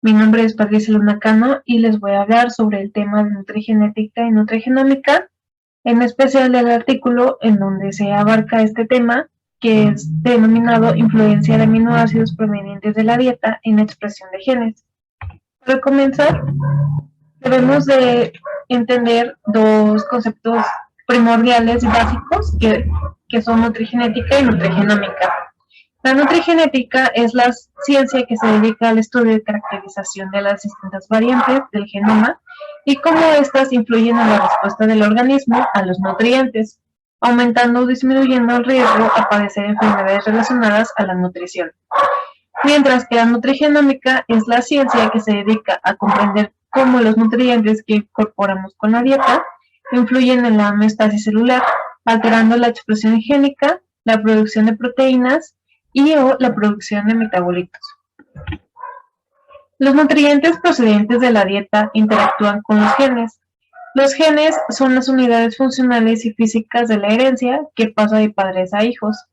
Mi nombre es Patricia Luna Cano y les voy a hablar sobre el tema de nutrigenética y nutrigenómica, en especial el artículo en donde se abarca este tema, que es denominado influencia de aminoácidos provenientes de la dieta en la expresión de genes. Para comenzar, debemos de entender dos conceptos primordiales y básicos que son nutrigenética y nutrigenómica. La nutrigenética es la ciencia que se dedica al estudio y caracterización de las distintas variantes del genoma y cómo éstas influyen en la respuesta del organismo a los nutrientes, aumentando o disminuyendo el riesgo a padecer enfermedades relacionadas a la nutrición. Mientras que la nutrigenómica es la ciencia que se dedica a comprender cómo los nutrientes que incorporamos con la dieta influyen en la homeostasis celular, alterando la expresión génica, la producción de proteínas y o la producción de metabolitos. Los nutrientes procedentes de la dieta interactúan con los genes. Los genes son las unidades funcionales y físicas de la herencia que pasa de padres a hijos.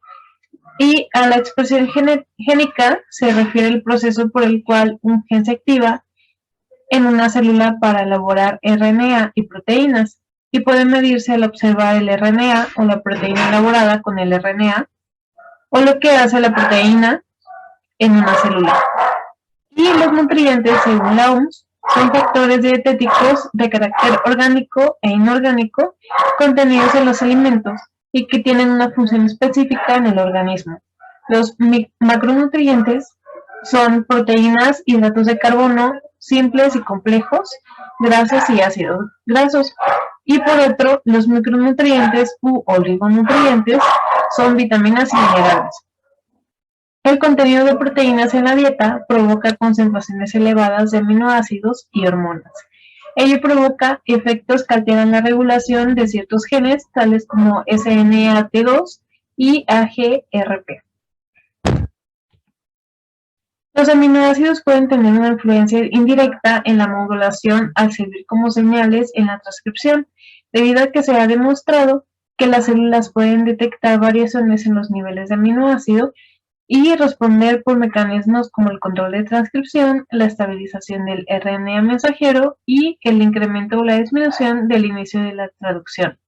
Y a la expresión génica se refiere el proceso por el cual un gen se activa en una célula para elaborar RNA y proteínas, y puede medirse al observar el RNA o la proteína elaborada con el RNA, o lo que hace la proteína en una célula. Y los nutrientes, según la OMS, son factores dietéticos de carácter orgánico e inorgánico contenidos en los alimentos y que tienen una función específica en el organismo. Los macronutrientes son proteínas, hidratos de carbono simples y complejos, grasas y ácidos grasos. Y por otro, los micronutrientes u oligonutrientes son vitaminas y minerales. El contenido de proteínas en la dieta provoca concentraciones elevadas de aminoácidos y hormonas. Ello provoca efectos que alteran la regulación de ciertos genes, tales como SNAT2 y AGRP. Los aminoácidos pueden tener una influencia indirecta en la modulación al servir como señales en la transcripción, debido a que se ha demostrado que las células pueden detectar variaciones en los niveles de aminoácido y responder por mecanismos como el control de transcripción, la estabilización del RNA mensajero y el incremento o la disminución del inicio de la traducción.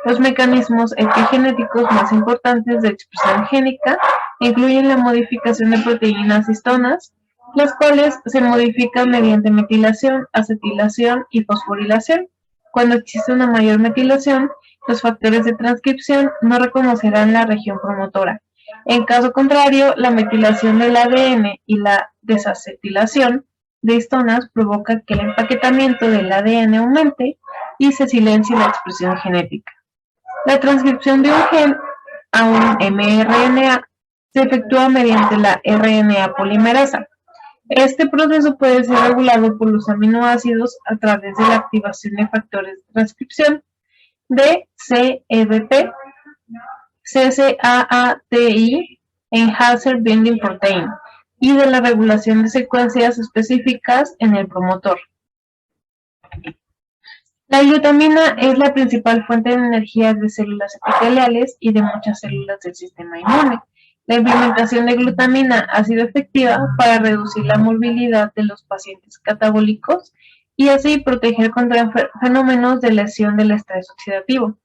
Los mecanismos epigenéticos más importantes de expresión génica incluyen la modificación de proteínas histonas, las cuales se modifican mediante metilación, acetilación y fosforilación. Cuando existe una mayor metilación, los factores de transcripción no reconocerán la región promotora. En caso contrario, la metilación del ADN y la desacetilación de histonas provoca que el empaquetamiento del ADN aumente y se silencie la expresión genética. La transcripción de un gen a un mRNA se efectúa mediante la RNA polimerasa. Este proceso puede ser regulado por los aminoácidos a través de la activación de factores de transcripción de CEBP, CCAATI, Enhancer Binding Protein, y de la regulación de secuencias específicas en el promotor. La glutamina es la principal fuente de energía de células epiteliales y de muchas células del sistema inmune. La implementación de glutamina ha sido efectiva para reducir la morbilidad de los pacientes catabólicos y así proteger contra fenómenos de lesión del estrés oxidativo.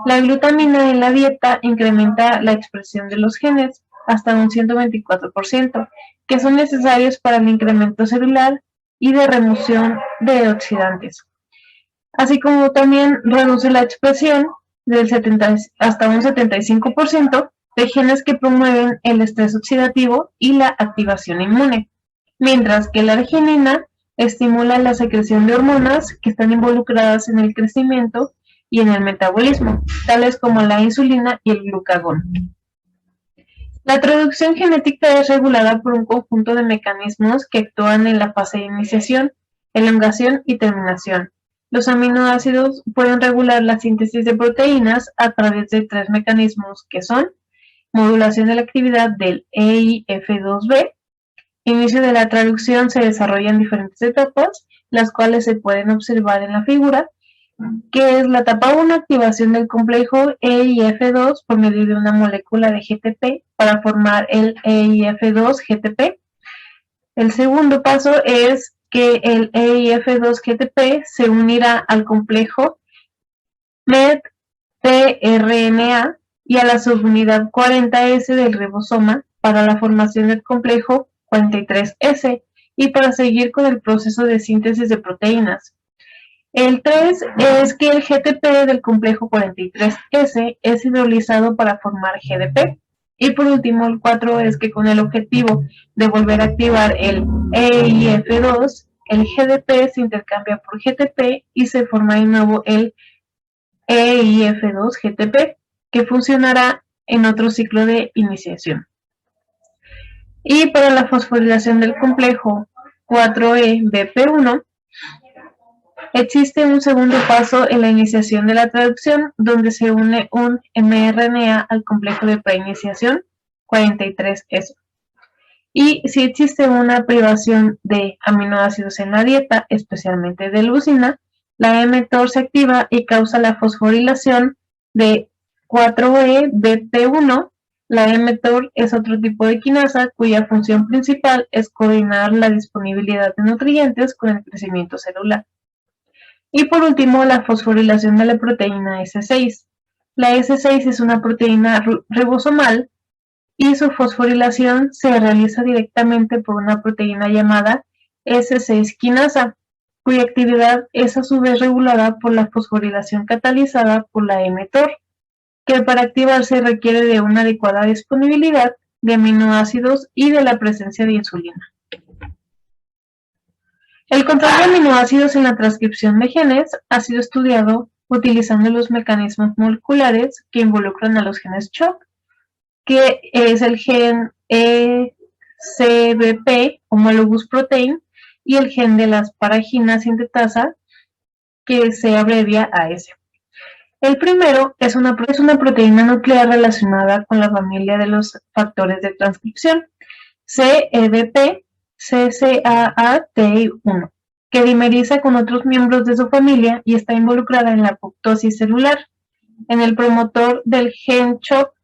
La glutamina en la dieta incrementa la expresión de los genes hasta un 124%, que son necesarios para el incremento celular y de remoción de oxidantes, así como también reduce la expresión del hasta un 75% de genes que promueven el estrés oxidativo y la activación inmune, mientras que la arginina estimula la secreción de hormonas que están involucradas en el crecimiento y en el metabolismo, tales como la insulina y el glucagón. La traducción genética es regulada por un conjunto de mecanismos que actúan en la fase de iniciación, elongación y terminación. Los aminoácidos pueden regular la síntesis de proteínas a través de tres mecanismos que son modulación de la actividad del EIF2B. Inicio de la traducción se desarrolla en diferentes etapas, las cuales se pueden observar en la figura, que es la etapa 1, activación del complejo EIF2 por medio de una molécula de GTP para formar el EIF2-GTP. El segundo paso es que el EIF2-GTP se unirá al complejo MET-tRNA y a la subunidad 40S del ribosoma para la formación del complejo 43S y para seguir con el proceso de síntesis de proteínas. El 3 es que el GTP del complejo 43S es hidrolizado para formar GDP. Y por último, el 4 es que con el objetivo de volver a activar el EIF2, el GDP se intercambia por GTP y se forma de nuevo el EIF2-GTP, que funcionará en otro ciclo de iniciación. Y para la fosforilación del complejo 4E-BP1, existe un segundo paso en la iniciación de la traducción, donde se une un mRNA al complejo de preiniciación 43S. Y si existe una privación de aminoácidos en la dieta, especialmente de leucina, la mTOR se activa y causa la fosforilación de 4E-BP1. La mTOR es otro tipo de quinasa cuya función principal es coordinar la disponibilidad de nutrientes con el crecimiento celular. Y por último, la fosforilación de la proteína S6. La S6 es una proteína ribosomal y su fosforilación se realiza directamente por una proteína llamada S6 quinasa, cuya actividad es a su vez regulada por la fosforilación catalizada por la mTOR, que para activarse requiere de una adecuada disponibilidad de aminoácidos y de la presencia de insulina. El control de aminoácidos en la transcripción de genes ha sido estudiado utilizando los mecanismos moleculares que involucran a los genes CHOP, que es el gen ECBP, homologous protein, y el gen de la asparagina sintetasa, que se abrevia AS. El primero es una proteína nuclear relacionada con la familia de los factores de transcripción, CEBP, CCAATI1, que dimeriza con otros miembros de su familia y está involucrada en la apoptosis celular. En el promotor del gen CHOP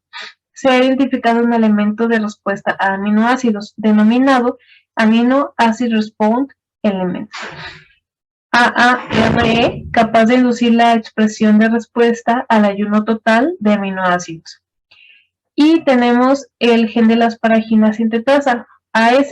se ha identificado un elemento de respuesta a aminoácidos denominado Amino Acid Response Element, AARE, capaz de inducir la expresión de respuesta al ayuno total de aminoácidos. Y tenemos el gen de la asparagina sintetasa, AS,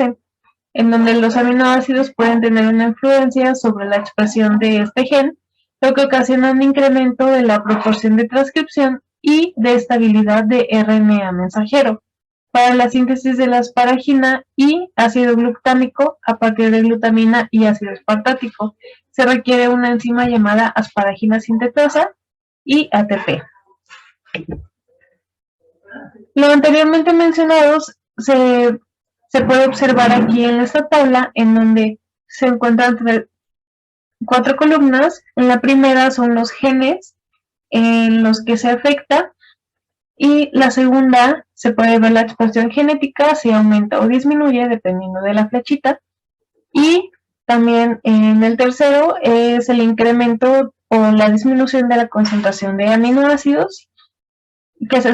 en donde los aminoácidos pueden tener una influencia sobre la expresión de este gen, lo que ocasiona un incremento de la proporción de transcripción y de estabilidad de RNA mensajero para la síntesis de la asparagina y ácido glutámico a partir de glutamina y ácido aspartático. Se requiere una enzima llamada asparagina sintetasa y ATP. Lo anteriormente mencionado se puede observar aquí en esta tabla, en donde se encuentran 4 columnas. En la primera son los genes en los que se afecta, y la segunda se puede ver la expresión genética, si aumenta o disminuye dependiendo de la flechita, y también en el tercero es el incremento o la disminución de la concentración de aminoácidos que se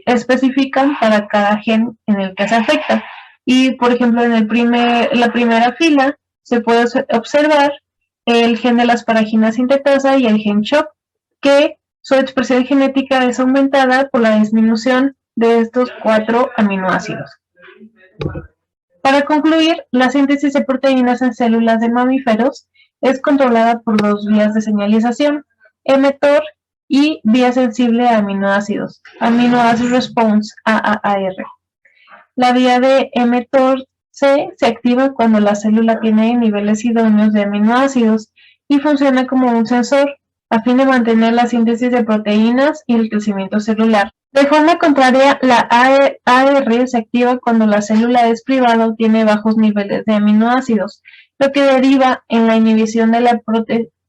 especifican para cada gen en el que se afecta. Y por ejemplo en la primera fila se puede observar el gen de la asparagina sintetasa y el gen CHOP, que su expresión genética es aumentada por la disminución de estos 4 aminoácidos. Para concluir, la síntesis de proteínas en células de mamíferos es controlada por 2 vías de señalización, mTOR y vía sensible a aminoácidos, Amino Acid Response, AAR. La vía de mTOR-C se activa cuando la célula tiene niveles idóneos de aminoácidos y funciona como un sensor a fin de mantener la síntesis de proteínas y el crecimiento celular. De forma contraria, la AR se activa cuando la célula es privada o tiene bajos niveles de aminoácidos, lo que deriva en la inhibición de la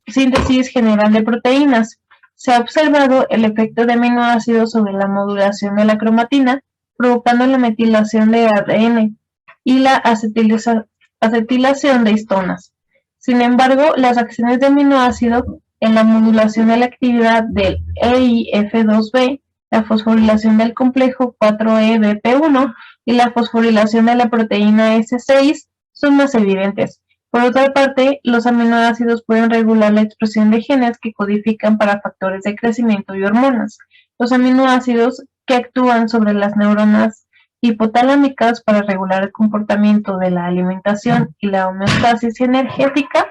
síntesis general de proteínas. Se ha observado el efecto de aminoácidos sobre la modulación de la cromatina, provocando la metilación de ADN y la acetilación de histonas. Sin embargo, las acciones de aminoácido en la modulación de la actividad del EIF2B, la fosforilación del complejo 4E-BP1 y la fosforilación de la proteína S6 son más evidentes. Por otra parte, los aminoácidos pueden regular la expresión de genes que codifican para factores de crecimiento y hormonas. Los aminoácidos que actúan sobre las neuronas hipotalámicas para regular el comportamiento de la alimentación y la homeostasis energética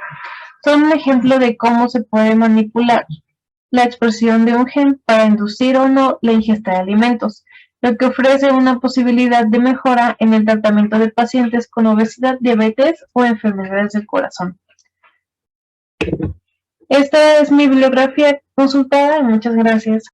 son un ejemplo de cómo se puede manipular la expresión de un gen para inducir o no la ingesta de alimentos, lo que ofrece una posibilidad de mejora en el tratamiento de pacientes con obesidad, diabetes o enfermedades del corazón. Esta es mi bibliografía consultada y muchas gracias.